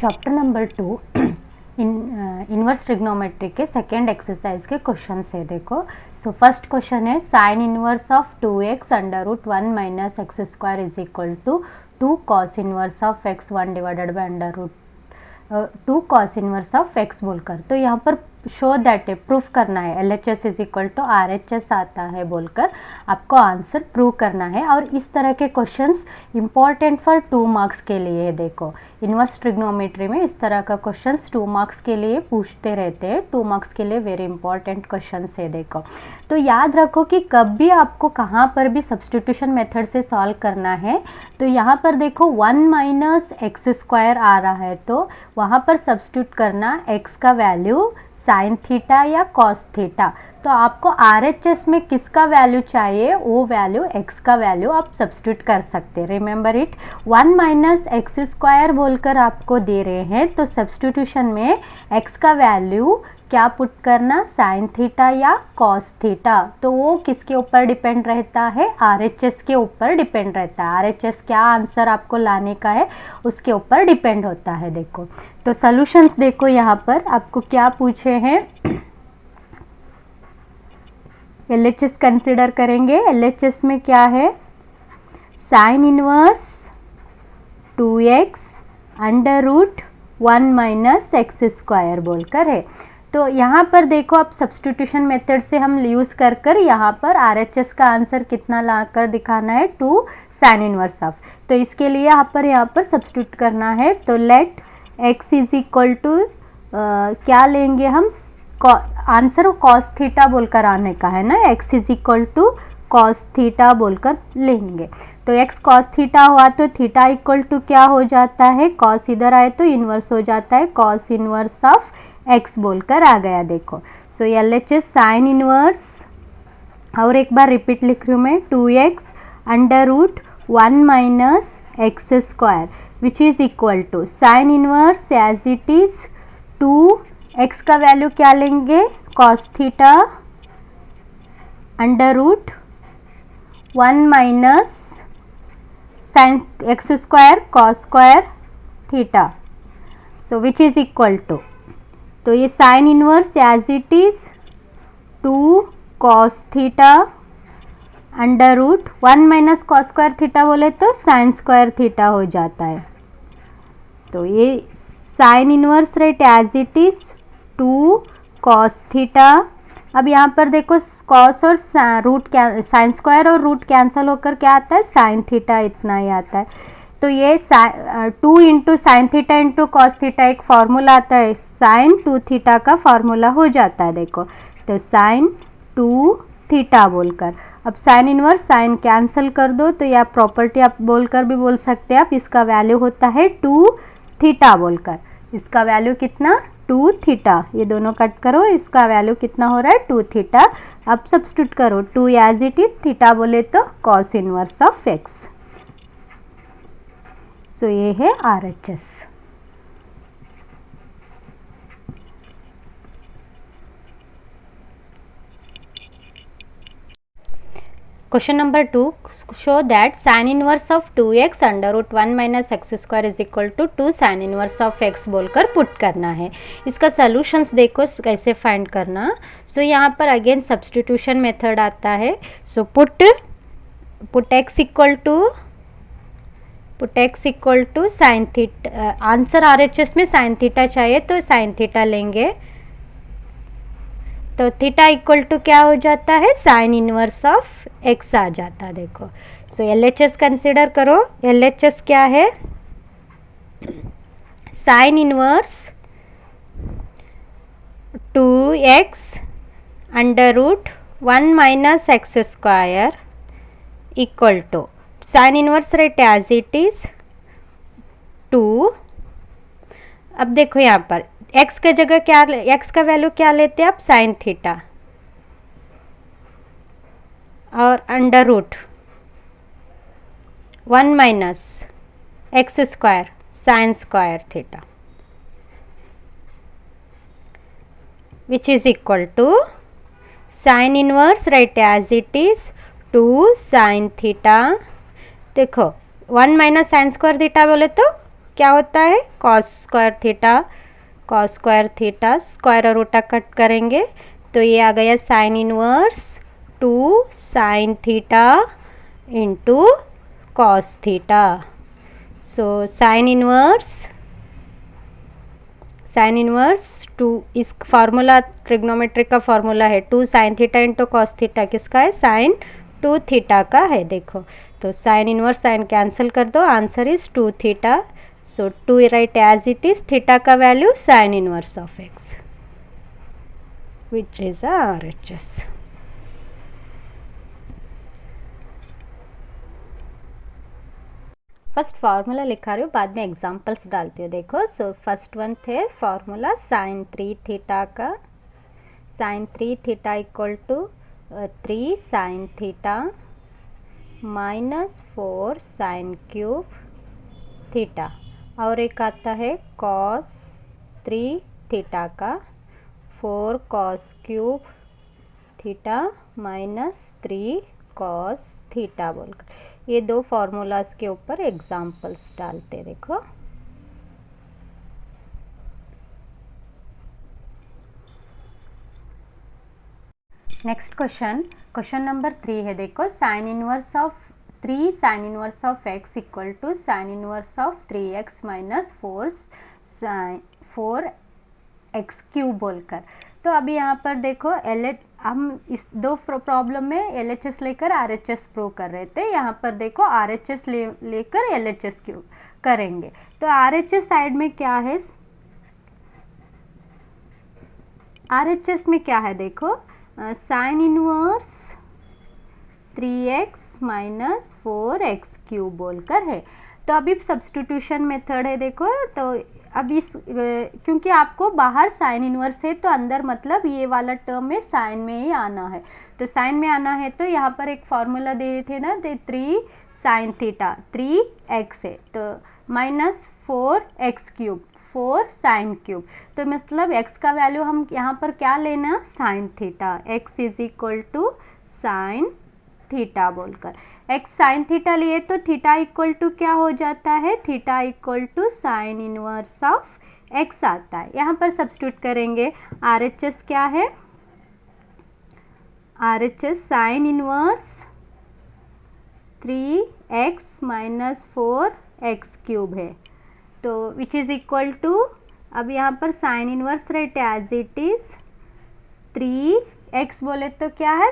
Chapter number 2 inverse trigonometry के second exercise के question है। देखो, सो फर्स्ट क्वेश्चन है sine inverse of 2x under root 1 minus x square is equal to 2 cos inverse of x 1 divided by under root 2 cos inverse of x बोलकर। तो यहाँ पर show that है, proof करना है, LHS is equal to RHS आता है बोलकर आपको आंसर प्रूव करना है। और इस तरह के क्वेश्चंस इंपॉर्टेंट फॉर 2 मार्क्स के लिए है। देखो, इनवर्स ट्रिग्नोमेट्री में इस तरह का क्वेश्चंस 2 मार्क्स के लिए पूछते रहते हैं। 2 मार्क्स के लिए वेरी इंपॉर्टेंट क्वेश्चंस है। देखो, तो याद रखो कि कभी आपको कहाँ पर भी सब्स्टिट्यूशन मेथड से सॉल्व करना है तो यहाँ पर देखो 1 माइनस एक्स स्क्वायर आ रहा है, तो वहाँ पर सब्स्टिट्यूट करना x का वैल्यू साइन थीटा या कॉस थीटा। तो आपको RHS में किसका वैल्यू चाहिए, वो वैल्यू x का वैल्यू आप सब्स्टिट्यूट कर सकते हैं। Remember it, 1 minus x square बोलकर आपको दे रहे हैं, तो सब्स्टिट्यूशन में x का वैल्यू क्या पुट करना, साइन थीटा या कॉस थीटा। तो वो किसके ऊपर डिपेंड रहता है, RHS के ऊपर डिपेंड रहता है। RHS क्या आंसर आपको लाने का है उसके ऊपर डिपेंड होता है। देखो, तो सॉल्यूशंस देखो, यहाँ पर आपको क्या पूछे हैं, LHS कंसिडर करेंगे। LHS में क्या है, sine inverse 2x under root 1 minus x square बोलकर है। तो यहाँ पर देखो, आप सब्स्टिट्यूशन मेथड से हम यूज़ कर कर यहाँ पर RHS का आंसर कितना ला कर दिखाना है, 2 साइन इनवर्स ऑफ। तो इसके लिए यहाँ पर सब्स्टिट्यूट करना है। तो let x is equal to क्या लेंगे हम, आंसर कॉस थीटा बोलकर आने का है ना, x is equal to cos theta बोलकर लेंगे। तो x कॉस थीटा हुआ तो थीटा इक्वल टू क्या हो जाता है, कॉस इधर आए तो इन्वर्स हो जाता है, कॉस इन्वर्स ऑफ x बोलकर आ गया। देखो, सो LHS साइन इनवर्स, और एक बार रिपीट लिख रही हूँ मैं, 2x under root 1 minus x square which is equal to sine inverse as it is 2x का वैल्यू क्या लेंगे, cos theta under root 1 minus sine x square cos square theta, so which is equal to, तो ये sine inverse as it is 2 cos theta under root 1 minus cos square theta बोले तो sign square theta हो जाता है। तो ये sine inverse right as it is 2 cos theta. अब यहाँ पर देखो, कॉस और रूट साइन स्क्वायर और रूट कैंसिल होकर क्या आता है, साइन थीटा इतना ही आता है। तो ये 2 into sine theta into cos theta एक फार्मूला आता है, साइन 2 थीटा का फार्मूला हो जाता है। देखो, तो साइन 2 थीटा बोलकर, अब साइन इनवर्स साइन कैंसिल कर दो, तो यह प्रॉपर्टी आप बोलकर भी बोल सकते हैं आप, इसका वैल्यू होता है 2 थीटा बोलकर। इसका वैल्यू कितना, 2 थीटा, ये दोनों कट करो, इसका वैल्यू कितना हो रहा है, 2 थीटा। अब सब्स्टिट्यूट करो, 2 एज इट इज, थीटा बोले तो cos inverse of x। So ये है RHS। Question number 2, show that sine inverse of 2x under root 1 minus x square is equal to 2 sine inverse of x बोलकर put करना है। इसका solutions देखो कैसे फाइंड करना। सो यहाँ पर अगेन सब्स्टिट्यूशन मेथड आता है। So put x equal to sine theta, answer RHS में साइन थीटा चाहिए तो साइन थीटा लेंगे, तो थीटा इक्वल टू क्या हो जाता है, साइन इनवर्स ऑफ x आ जाता है। देखो, सो LHS कंसिडर करो। LHS क्या है, sine inverse 2x under root 1 minus x square equal to sine inverse right as it is 2। अब देखो यहाँ पर x के जगह क्या, x का वैल्यू क्या लेते हैं आप, साइन थीटा, और under root 1 minus x square sine square theta which is equal to sine inverse right as it is 2 sine theta. देखो 1 माइनस साइन स्क्वायर थीटा बोले तो क्या होता है कॉस स्क्वायर थीटा स्क्वायर और उल्टा कट करेंगे तो ये आ गया sine inverse 2 sine theta into cos theta. So sine inverse 2 इस फार्मूला ट्रिग्नोमेट्रिक का फार्मूला है 2 sine theta into cos theta किसका है साइन 2 थीटा का है। देखो तो साइन इनवर्स साइन कैंसिल कर दो answer is 2 theta. So 2 right as it is theta का value sine inverse of x which is RHS। First formula लिखा रही हूँ बाद में एग्जांपल्स डालती हूँ। देखो सो फर्स्ट वन थे फार्मूला साइन 3 थीटा का sine 3 theta equal to 3 sine theta minus 4 sine cube theta और एक आता है कॉस 3 थीटा का 4 cos cube theta minus 3 cos theta बोलकर ये दो फार्मूलाज के ऊपर एग्जाम्पल्स डालते। देखो नेक्स्ट क्वेश्चन नंबर 3 है। देखो sine inverse of 3 sine inverse of x equal to sine inverse of 3x minus 4 x cube बोलकर। तो अभी यहाँ पर देखो हम इस दो प्रॉब्लम में LHS लेकर RHS प्रूव कर रहे थे। यहाँ पर देखो RHS लेकर LHS क्यूब करेंगे। तो RHS साइड में क्या है RHS में क्या है देखो sine inverse 3x minus 4x cube बोलकर है। तो अभी सब्स्टिट्यूशन मेथड है। देखो तो अब इस क्योंकि आपको बाहर साइन इनवर्स है तो अंदर मतलब ये वाला टर्म में साइन में ही आना है। तो साइन में आना है तो यहाँ पर एक फार्मूला दे थे ना 3 साइन थीटा 3x है तो minus 4x cube 4 sine cube. तो मतलब x का वैल्यू हम यहाँ पर क्या लेना sine theta x is equal to sine theta बोलकर x साइन थीटा लिए तो थीटा इक्वल टू क्या हो जाता है theta equal to sine inverse of x आता है। यहाँ पर सब्स्टिट्यूट करेंगे RHS क्या है RHS sine inverse 3x minus 4x cube है तो विच इज़ इक्वल टू अब यहाँ पर sine inverse right as it is 3x बोले तो क्या है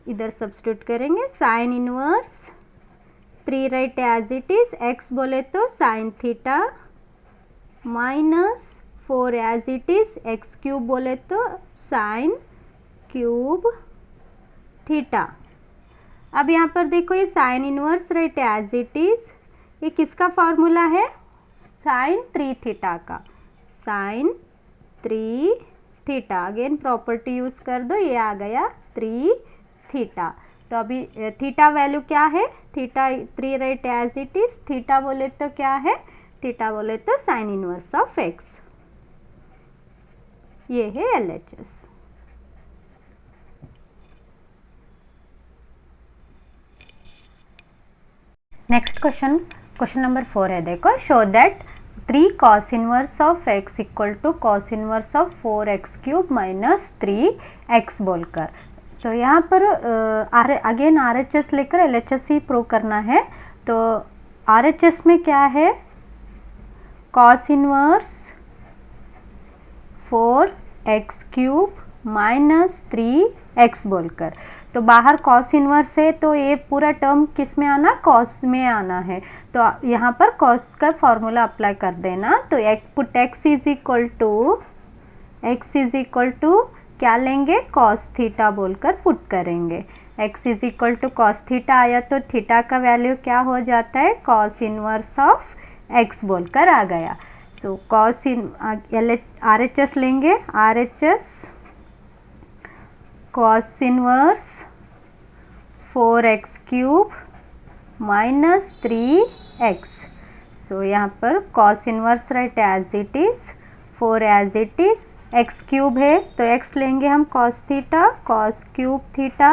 इधर सब्स्टिट्यूट करेंगे sine inverse 3 right as it is x बोले तो sine theta minus 4 as it is x cube बोले तो साइन क्यूब थीटा। अब यहाँ पर देखो ये sine inverse right as it is ये किसका फॉर्मूला है साइन 3 थीटा का sine 3 theta again property use कर दो ये आ गया 3 थीटा। तो अभी थीटा वैल्यू क्या है theta 3 right as it is theta बोले तो क्या है थीटा बोले तो साइन इनवर्स ऑफ x ये है LHS। नेक्स्ट क्वेश्चन नंबर 4 है। देखो show that 3 cos inverse of x equal to cos inverse of 4x cube minus 3x बोलकर। तो यहाँ पर अगेन RHS लेकर LHS ही प्रूव करना है। तो RHS में क्या है cos inverse 4x cube minus 3x बोलकर। तो बाहर cos इनवर्स है तो ये पूरा टर्म किस में आना cos में आना है। तो यहाँ पर cos का फॉर्मूला अप्लाई कर देना। तो put x is equal to क्या लेंगे cos थीटा बोलकर पुट करेंगे। x is equal to cos theta आया तो थीटा का वैल्यू क्या हो जाता है cos इनवर्स ऑफ x बोलकर आ गया। सो cos RHS लेंगे RHS cos inverse 4x cube minus 3x। So यहाँ पर cos inverse right as it is 4 as it is x cube है तो x लेंगे हम cos theta cos cube theta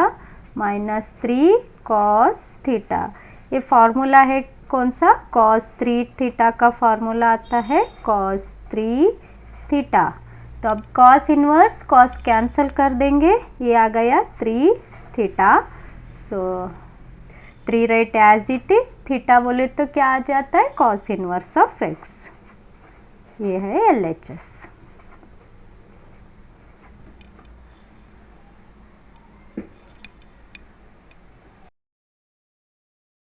minus 3 cos theta. ये formula है कौन सा, cos 3 थीटा का फॉर्मूला आता है cos 3 थीटा। तो अब cos इनवर्स cos कैंसिल कर देंगे, ये आ गया 3 theta. So 3 right as it is, theta बोले तो क्या आ जाता है cos इनवर्स ऑफ x। ये है LHS।